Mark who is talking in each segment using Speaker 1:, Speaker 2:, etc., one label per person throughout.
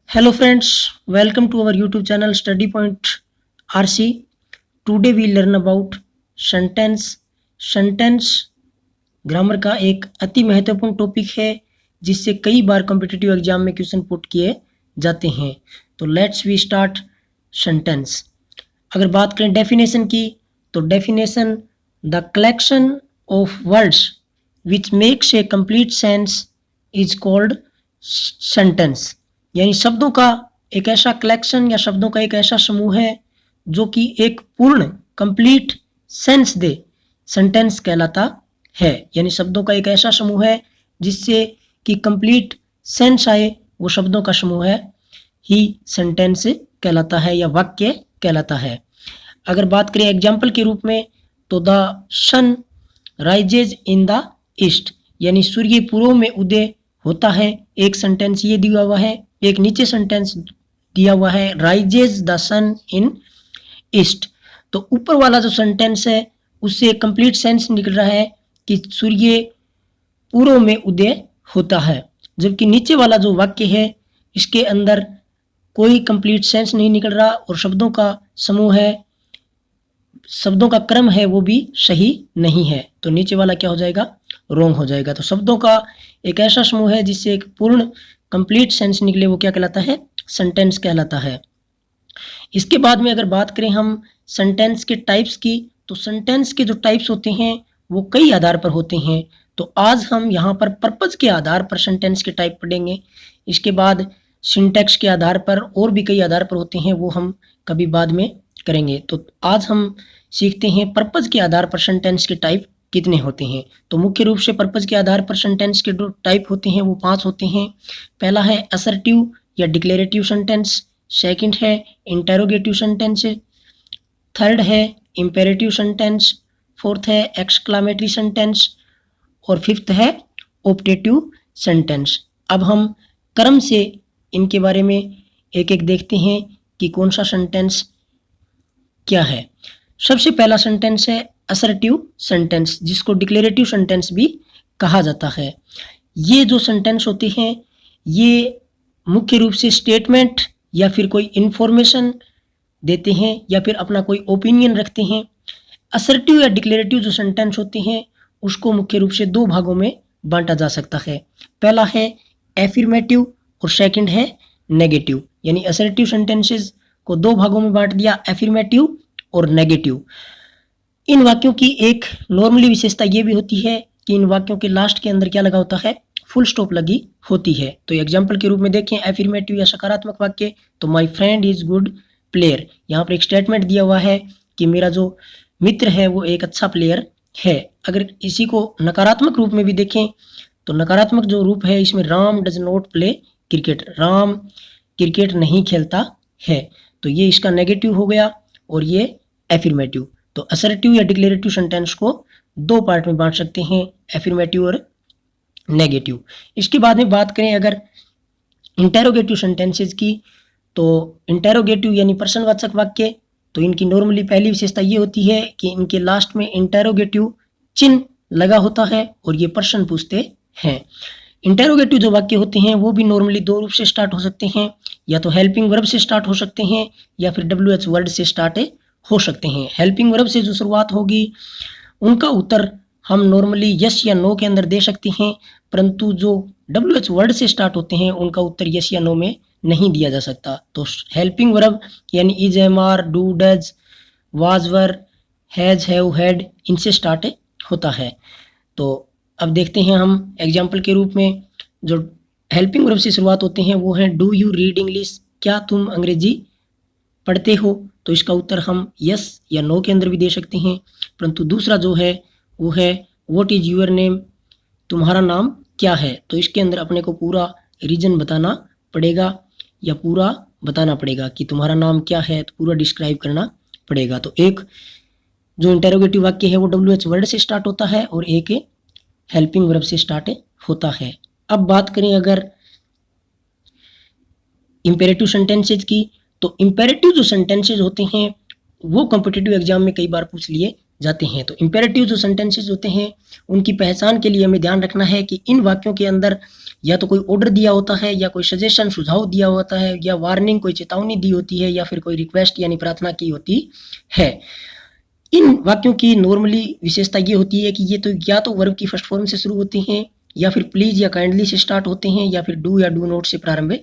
Speaker 1: Hello friends, welcome to our YouTube channel Study Point RC. Today we learn about sentence. Sentence grammar का एक अति महत्वपूर्ण topic है जिससे कई बार कॉम्पिटिटिव एग्जाम में क्वेश्चन पुट किए जाते हैं। तो लेट्स वी स्टार्ट सेंटेंस। अगर बात करें डेफिनेशन की तो definition the collection of words which makes a complete sense is called sentence. यानी शब्दों का एक ऐसा कलेक्शन या शब्दों का एक ऐसा समूह है जो कि एक पूर्ण कंप्लीट सेंस दे, सेंटेंस कहलाता है। यानी शब्दों का एक ऐसा समूह है जिससे कि कंप्लीट सेंस आए, वो शब्दों का समूह है ही सेंटेंस कहलाता है या वाक्य कहलाता है। अगर बात करें एग्जाम्पल के रूप में तो the sun rises in the east, यानी सूर्य पूर्व में उदय होता है। एक सेंटेंस ये दिया हुआ है, एक नीचे सेंटेंस दिया हुआ है rises the sun in east. तो ऊपर वाला जो सेंटेंस है उससे कंप्लीट सेंस निकल रहा है कि सूर्य पूर्व में उदय होता है, जबकि नीचे वाला जो वाक्य है इसके अंदर कोई कंप्लीट सेंस नहीं निकल रहा और शब्दों का समूह है, शब्दों का क्रम है वो भी सही नहीं है। तो नीचे वाला क्या हो जाएगा, रॉन्ग हो जाएगा। तो शब्दों का एक ऐसा समूह है जिससे एक पूर्ण कंप्लीट सेंस निकले, वो क्या कहलाता है, सेंटेंस कहलाता है। इसके बाद में अगर बात करें हम सेंटेंस के टाइप्स की तो सेंटेंस के जो टाइप्स होते हैं वो कई आधार पर होते हैं। तो आज हम यहाँ पर पर्पज के आधार पर सेंटेंस के टाइप पढ़ेंगे। इसके बाद सिंटैक्स के आधार पर और भी कई आधार पर होते हैं, वो हम कभी बाद में करेंगे। तो आज हम सीखते हैं पर्पज के आधार पर सेंटेंस के टाइप कितने होते हैं। तो मुख्य रूप से पर्पज के आधार पर सेंटेंस के जो टाइप होते हैं वो 5 होते हैं। पहला है असर्टिव या डिक्लेरेटिव सेंटेंस, सेकंड है इंटेरोगेटिव सेंटेंस, थर्ड है इंपेरेटिव सेंटेंस, फोर्थ है एक्सक्लामेटरी सेंटेंस और फिफ्थ है ऑप्टेटिव सेंटेंस। अब हम क्रम से इनके बारे में एक एक देखते हैं कि कौन सा सेंटेंस क्या है। सबसे पहला सेंटेंस है असर्टिव सेंटेंस, जिसको डिक्लेरेटिव सेंटेंस भी कहा जाता है। ये जो सेंटेंस होते हैं ये मुख्य रूप से स्टेटमेंट या फिर कोई इंफॉर्मेशन देते हैं या फिर अपना कोई ओपिनियन रखते हैं। असर्टिव या डिक्लेरेटिव जो सेंटेंस होते हैं उसको मुख्य रूप से 2 भागों में बांटा जा सकता है। पहला है एफर्मेटिव और सेकंड है नेगेटिव। यानी असर्टिव सेंटेंसेस को 2 भागों में बांट दिया, एफर्मेटिव और नेगेटिव। इन वाक्यों की एक नॉर्मली विशेषता ये भी होती है कि इन वाक्यों के लास्ट के अंदर क्या लगा होता है, फुल स्टॉप लगी होती है। तो एग्जाम्पल के रूप में देखें एफर्मेटिव या सकारात्मक वाक्य तो my friend is good player. यहाँ पर एक स्टेटमेंट दिया हुआ है कि मेरा जो मित्र है वो एक अच्छा प्लेयर है। अगर इसी को नकारात्मक रूप में भी देखें तो नकारात्मक जो रूप है इसमें Ram does not play cricket, Ram cricket नहीं खेलता है। तो ये इसका नेगेटिव हो गया और ये एफर्मेटिव। तो असर्टिव या डिक्लेरेटिव सेंटेंस को 2 पार्ट में बांट सकते हैं, एफर्मेटिव और नेगेटिव। इसके बाद में बात करें अगर इंटेरोगेटिव सेंटेंसेस की तो इंटेरोगेटिव यानी प्रश्नवाचक वाक्य, तो इनकी नॉर्मली पहली विशेषता ये होती है कि इनके लास्ट में इंटेरोगेटिव चिन्ह लगा होता है और ये प्रश्न पूछते हैं। इंटेरोगेटिव जो वाक्य होते हैं वो भी नॉर्मली 2 रूप से स्टार्ट हो सकते हैं, या तो हेल्पिंग वर्ब से स्टार्ट हो सकते हैं या फिर WH वर्ड से स्टार्ट हो सकते हैं। हेल्पिंग वर्ब से जो शुरुआत होगी उनका उत्तर हम नॉर्मली यस या नो के अंदर दे सकते हैं, परंतु जो WH वर्ड से स्टार्ट होते हैं उनका उत्तर यस या नो में नहीं दिया जा सकता। तो हेल्पिंग वर्ब यानी is, am, are, do, does, was, were, has, have, had, इनसे स्टार्ट होता है। तो अब देखते हैं हम एग्जाम्पल के रूप में जो हेल्पिंग वर्ब से शुरुआत होते हैं वो हैं डू यू रीड इंग्लिश, क्या तुम अंग्रेजी पढ़ते हो। तो इसका उत्तर हम यस या नो के अंदर भी दे सकते हैं। परंतु दूसरा जो है वो है व्हाट इज यूर नेम, तुम्हारा नाम क्या है। तो इसके अंदर अपने को पूरा रीजन बताना पड़ेगा या पूरा बताना पड़ेगा कि तुम्हारा नाम क्या है, तो पूरा डिस्क्राइब करना पड़ेगा। तो एक जो इंटेरोगेटिव वाक्य है वो WH वर्ड से स्टार्ट होता है और एक हेल्पिंग वर्ब से स्टार्ट होता है। अब बात करें अगर इंपेरेटिव सेंटेंसेज की तो इंपेरेटिव जो सेंटेंसेज होते हैं वो कॉम्पिटिटिव एग्जाम में कई बार पूछ लिए जाते हैं। तो इम्पेरेटिव जो सेंटेंसेस होते हैं उनकी पहचान के लिए हमें ध्यान रखना है कि इन वाक्यों के अंदर या तो कोई ऑर्डर दिया होता है, या कोई सजेशन सुझाव दिया होता है, या वार्निंग कोई चेतावनी दी होती है, या फिर कोई रिक्वेस्ट यानी प्रार्थना की होती है। इन वाक्यों की नॉर्मली विशेषता ये होती है कि ये तो या तो वर्ब की फर्स्ट फॉर्म से शुरू होते हैं, या फिर प्लीज या काइंडली से स्टार्ट होते हैं, या फिर डू या डू नॉट से प्रारंभ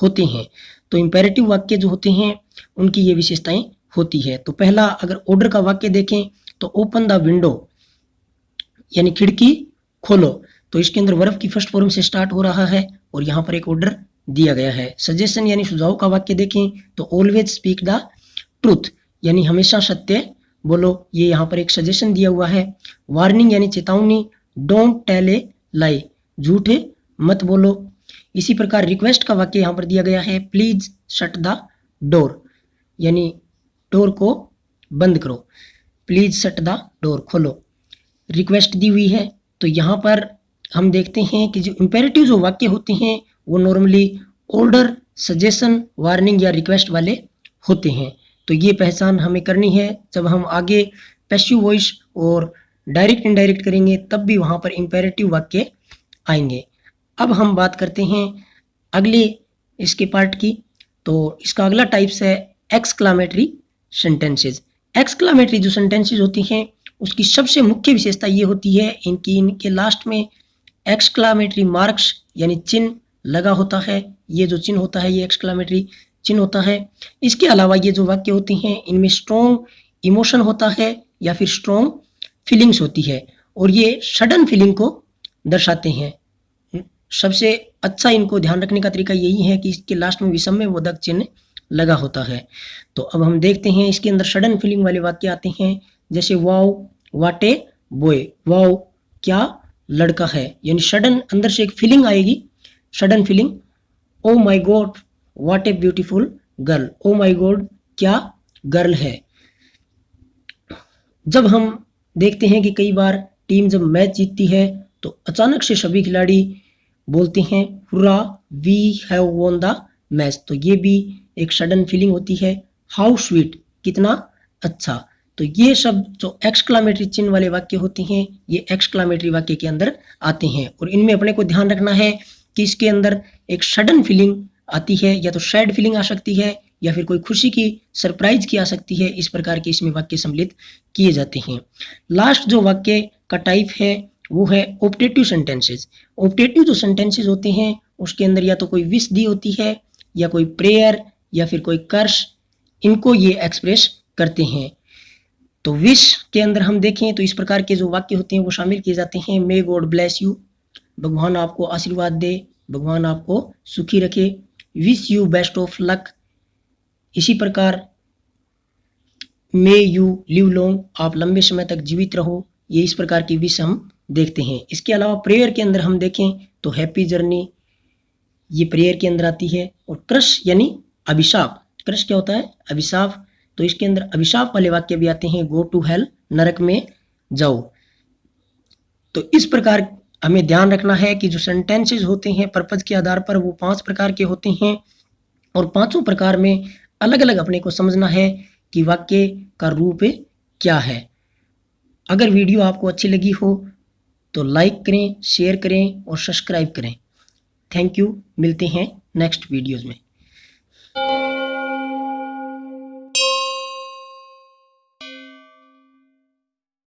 Speaker 1: होते हैं। तो इम्पेरेटिव वाक्य जो होते हैं उनकी ये विशेषताएं होती है। तो पहला अगर ऑर्डर का वाक्य देखें तो ओपन द विंडो यानी खिड़की खोलो, तो इसके अंदर वर्ब की फर्स्ट फॉर्म से स्टार्ट हो रहा है और यहाँ पर एक ऑर्डर दिया गया है। सजेशन यानी सुझाव का वाक्य देखें तो ऑलवेज स्पीक द ट्रूथ यानी हमेशा सत्य बोलो, ये यहाँ पर एक सजेशन दिया हुआ है। वार्निंग यानी चेतावनी, डोंट टेल ए लाई झूठे मत बोलो। इसी प्रकार रिक्वेस्ट का वाक्य यहाँ पर दिया गया है, प्लीज शट द डोर यानी डोर को बंद करो, प्लीज शट द डोर खोलो, रिक्वेस्ट दी हुई है। तो यहाँ पर हम देखते हैं कि जो इम्पेरेटिव जो वाक्य होते हैं वो नॉर्मली ऑर्डर, सजेशन, वार्निंग या रिक्वेस्ट वाले होते हैं। तो ये पहचान हमें करनी है। जब हम आगे पैसिव वॉइस और डायरेक्ट इनडायरेक्ट करेंगे तब भी वहाँ पर इम्पेरेटिव वाक्य आएंगे। अब हम बात करते हैं अगले इसके पार्ट की। तो इसका अगला टाइप्स है एक्सक्लामेटरी सेंटेंसेज। एक्सक्लामेटरी जो सेंटेंसेज होती हैं उसकी सबसे मुख्य विशेषता ये होती है इनके लास्ट में एक्सक्लामेटरी मार्क्स यानी चिन्ह लगा होता है। ये जो चिन्ह होता है ये एक्सक्लामेटरी चिन्ह होता है। इसके अलावा ये जो वाक्य होते हैं इनमें स्ट्रॉन्ग इमोशन होता है या फिर स्ट्रॉन्ग फीलिंग्स होती है और ये सडन फीलिंग को दर्शाते हैं। सबसे अच्छा इनको ध्यान रखने का तरीका यही है कि इसके लास्ट में विषम बोधक चिन्ह लगा होता है। तो अब हम देखते हैं इसके अंदर सडन फीलिंग वाले वाक्य आते हैं, जैसे wow what a boy, wow क्या लड़का है, यानी सडन अंदर से एक फीलिंग आएगी, sudden feeling. Oh my God what a beautiful girl, oh my God क्या गर्ल है। जब हम देखते हैं कि कई बार टीम जब मैच जीतती है तो अचानक से सभी खिलाड़ी बोलते हैं hurrah we have won the match, तो ये भी एक सडन फीलिंग होती है। हाउ स्वीट कितना अच्छा। तो ये सब जो एक्सक्लामेटरी चिन्ह वाले वाक्य होते हैं ये एक्सक्लामेटरी वाक्य के अंदर आते हैं और इनमें अपने को ध्यान रखना है कि इसके अंदर एक सडन फीलिंग आती है, या तो सैड फीलिंग आ सकती है या फिर कोई खुशी की सरप्राइज की आ सकती है। इस प्रकार के इसमें वाक्य सम्मिलित किए जाते हैं। लास्ट जो वाक्य का टाइप है वो है ऑप्टेटिव सेंटेंसेस। ऑप्टेटिव जो सेंटेंसेस होते हैं उसके अंदर या तो कोई विश दी होती है या कोई प्रेयर या फिर कोई कर्स, इनको ये एक्सप्रेस करते हैं। तो विश के अंदर हम देखें तो इस प्रकार के जो वाक्य होते हैं वो शामिल किए जाते हैं, मे गॉड ब्लेस यू, भगवान आपको आशीर्वाद दे, भगवान आपको सुखी रखे, wish you best of luck. इसी प्रकार मे यू लिव लॉन्ग, आप लंबे समय तक जीवित रहो। ये इस प्रकार की विश हम देखते हैं। इसके अलावा प्रेयर के अंदर हम देखें तो हैप्पी जर्नी, ये प्रेयर के अंदर आती है। और क्रश यानी अभिशाप, क्रश क्या होता है अभिशाप, तो इसके अंदर अभिशाप वाले वाक्य भी आते हैं, गो टू हेल नरक में जाओ। तो इस प्रकार हमें ध्यान रखना है कि जो सेंटेंसेस होते हैं पर्पज के आधार पर वो 5 प्रकार के होते हैं और पांचों प्रकार में अलग अलग अपने को समझना है कि वाक्य का रूप क्या है। अगर वीडियो आपको अच्छी लगी हो तो लाइक करें, शेयर करें और सब्सक्राइब करें। थैंक यू, मिलते हैं नेक्स्ट वीडियोज़ में।